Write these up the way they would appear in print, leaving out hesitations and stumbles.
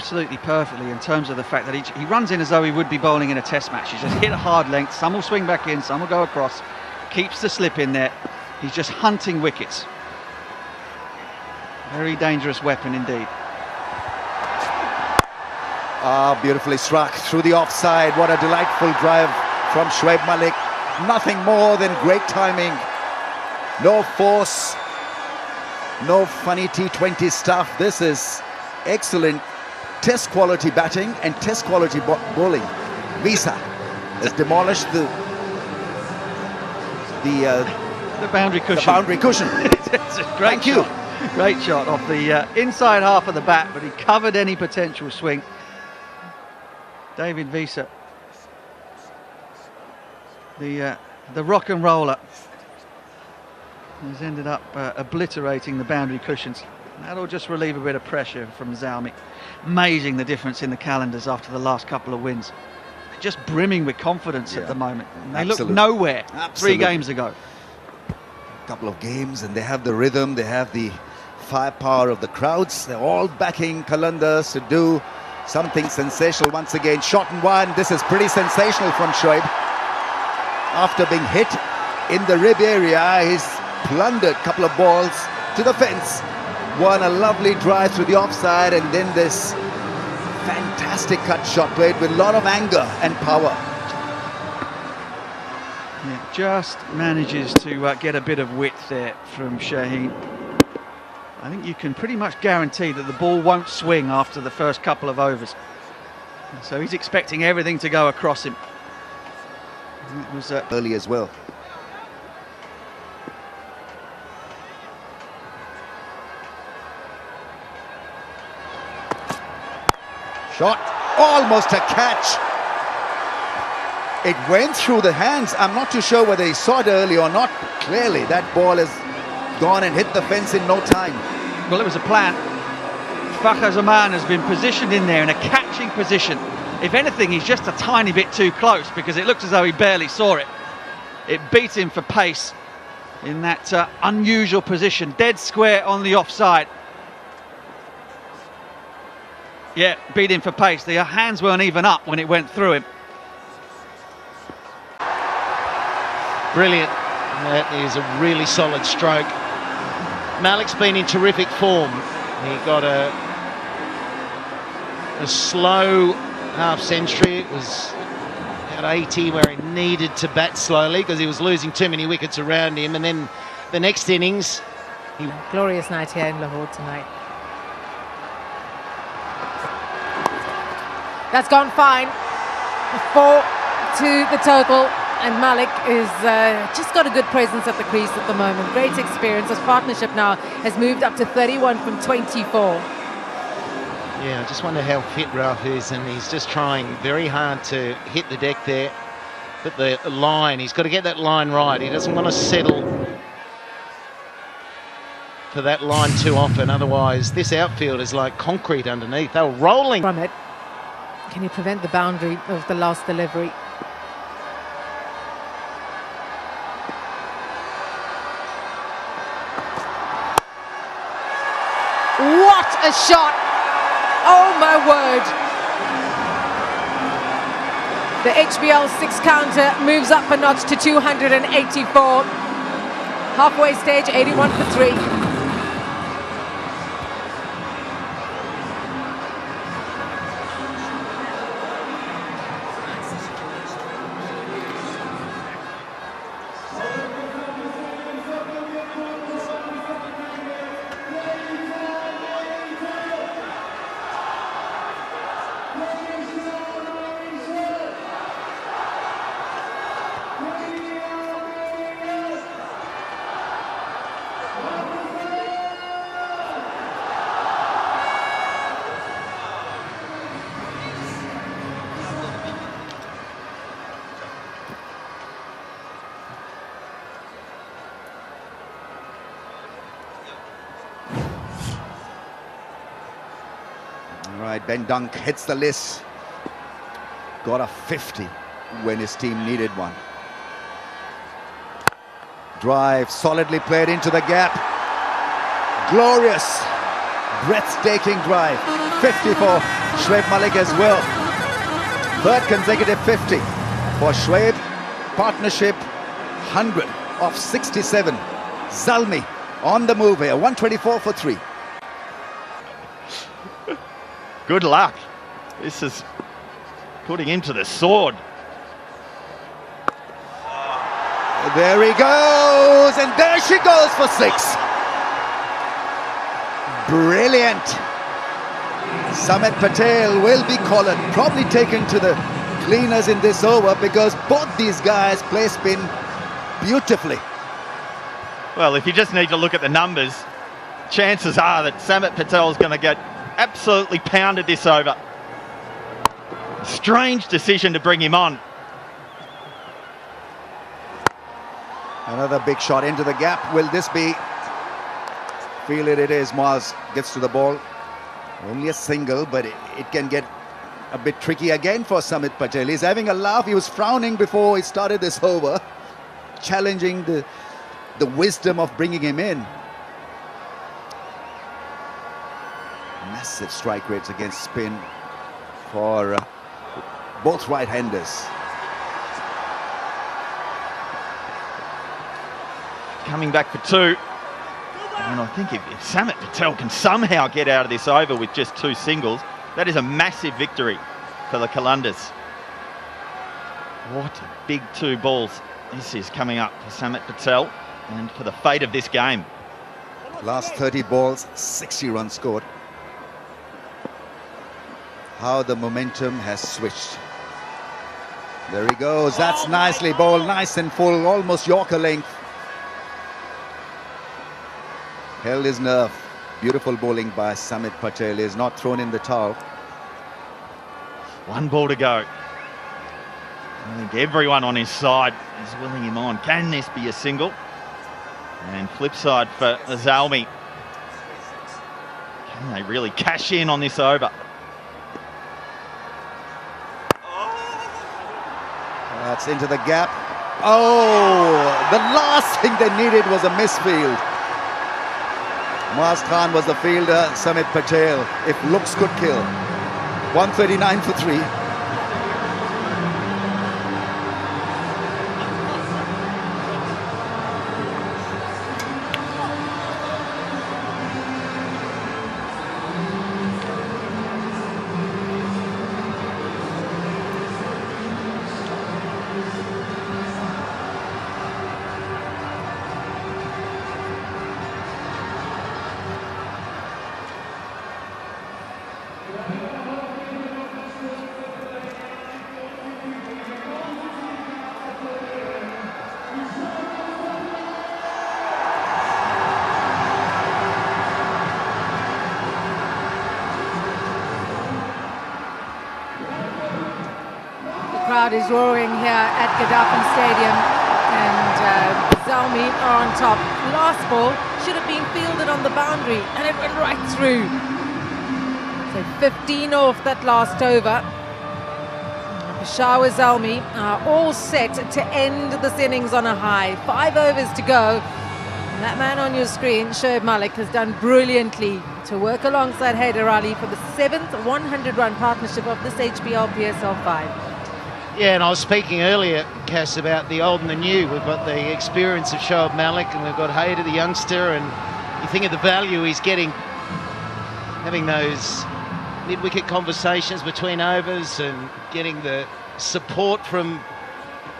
absolutely perfectly in terms of the fact that he runs in as though he would be bowling in a test match. He's just hit a hard length, some will swing back in, some will go across, keeps the slip in there. He's just hunting wickets. Very dangerous weapon indeed. Ah, beautifully struck through the offside. What a delightful drive from Shoaib Malik. Nothing more than great timing. No force, no funny T20 stuff. This is excellent test quality batting and test quality bowling. Visa has demolished the boundary cushion. The boundary cushion. It's a great shot. Great shot off the inside half of the bat, but he covered any potential swing. David Visa, the rock and roller, has ended up obliterating the boundary cushions. That'll just relieve a bit of pressure from Zalmi. Amazing the difference in the calendars after the last couple of wins. They're just brimming with confidence at the moment. They looked nowhere 3 games ago. A couple of games and they have the rhythm, they have the firepower of the crowds. They're all backing Qalandars to do something sensational once again. Shot and one. This is pretty sensational from Shoaib. After being hit in the rib area, he's plundered a couple of balls to the fence. Won a lovely drive through the offside, and then this fantastic cut shot played with a lot of anger and power. Yeah, just manages to get a bit of width there from Shaheen. I think you can pretty much guarantee that the ball won't swing after the first couple of overs. So he's expecting everything to go across him. It was early as well. Shot, almost a catch. It went through the hands. I'm not too sure whether he saw it early or not. Clearly, that ball has gone and hit the fence in no time. Well, it was a plan. Fakhar Zaman has been positioned in there in a catching position. If anything, he's just a tiny bit too close because it looks as though he barely saw it. It beat him for pace in that unusual position, dead square on the offside. Yeah, beat him for pace. The hands weren't even up when it went through him. Brilliant. That is a really solid stroke. Malik's been in terrific form. He got a slow half century. It was at 80 where he needed to bat slowly because he was losing too many wickets around him, and then the next innings glorious night here in Lahore tonight. That's gone fine. 4 to the total, and Malik is just got a good presence at the crease at the moment. Great experience. His partnership now has moved up to 31 from 24. Yeah, I just wonder how fit Ralph is, and he's just trying very hard to hit the deck there. But the line, he's got to get that line right. He doesn't want to settle for that line too often. Otherwise, this outfield is like concrete underneath. They were rolling from it. Can you prevent the boundary of the last delivery? What a shot! Oh my word! The HBL 6 counter moves up a notch to 284. Halfway stage, 81 for 3. Right, Ben Dunk hits the list. Got a 50 when his team needed one. Drive solidly played into the gap. Glorious, breathtaking drive. 54. Shoaib Malik as well. Third consecutive 50 for Shoaib. Partnership 100 of 67. Zalmi on the move here, 124 for 3. Good luck. This is putting him to the sword. There he goes, and there she goes for 6. Brilliant. Samit Patel will be collared, probably taken to the cleaners in this over, because both these guys play spin beautifully. Well, if you just need to look at the numbers, chances are that Samit Patel is going to get absolutely pounded this over. Strange decision to bring him on. Another big shot into the gap. Will this be? Feel it is. Mars gets to the ball. Only a single, but it can get a bit tricky again for Samit Patel. He's having a laugh. He was frowning before he started this over, challenging the wisdom of bringing him in. Massive strike rates against spin for both right-handers. Coming back for 2. And I think if Samit Patel can somehow get out of this over with just 2 singles, that is a massive victory for the Qalandars. What a big 2 balls this is coming up for Samit Patel and for the fate of this game. Last 30 balls, 60 runs scored. How the momentum has switched. There he goes. That's nicely bowled, nice and full, almost Yorker length. Held his nerve. Beautiful bowling by Samit Patel. Is not thrown in the towel. 1 ball to go. I think everyone on his side is willing him on. Can this be a single? And flip side for Zalmi. Can they really cash in on this over? That's into the gap. Oh, the last thing they needed was a misfield. Maz Khan was the fielder, Samit Patel, if looks could kill. 139 for 3. Crowd is roaring here at Gaddafi Stadium, and Zalmi are on top. Last ball should have been fielded on the boundary, and it went right through. So 15 off that last over. Peshawar Zalmi are all set to end this innings on a high. 5 overs to go. And that man on your screen, Shoaib Malik, has done brilliantly to work alongside Haider Ali for the 7th 100-run partnership of this HBL PSL 5. Yeah, and I was speaking earlier, Cass, about the old and the new. We've got the experience of Shoaib Malik, and we've got Haider, the youngster, and you think of the value he's getting, having those mid-wicket conversations between overs and getting the support from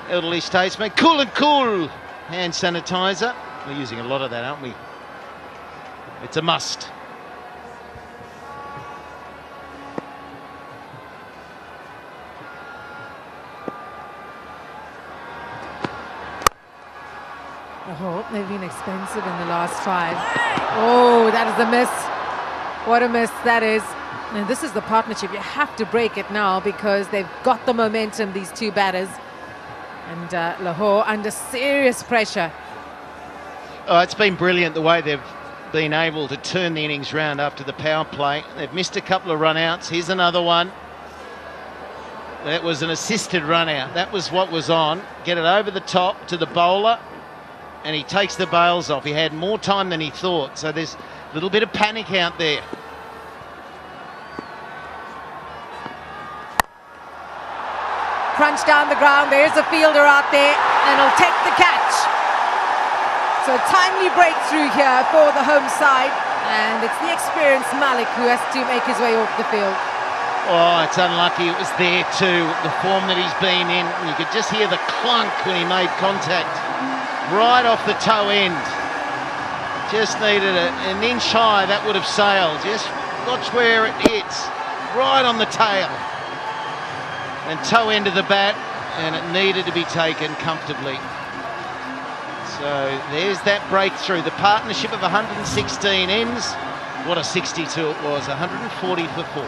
elderly statesmen. Cool and cool hand sanitizer. We're using a lot of that, aren't we? It's a must. Oh, they've been expensive in the last 5. Oh, that is a miss. What a miss that is. And this is the partnership. You have to break it now because they've got the momentum, these 2 batters. And Lahore under serious pressure. Oh, it's been brilliant the way they've been able to turn the innings round after the power play. They've missed a couple of run-outs. Here's another one. That was an assisted run-out. That was what was on. Get it over the top to the bowler. And he takes the bails off. He had more time than he thought. So there's a little bit of panic out there. crunch down the ground. There's a fielder out there, and he'll take the catch. So a timely breakthrough here for the home side, and it's the experienced Malik who has to make his way off the field. Oh, it's unlucky it was there too, the form that he's been in. You could just hear the clunk when he made contact right off the toe end. Just needed an inch high, that would have sailed. Just watch where it hits, right on the tail. And toe end of the bat, and it needed to be taken comfortably. So there's that breakthrough. The partnership of 116 ends. What a 62 it was, 140 for 4.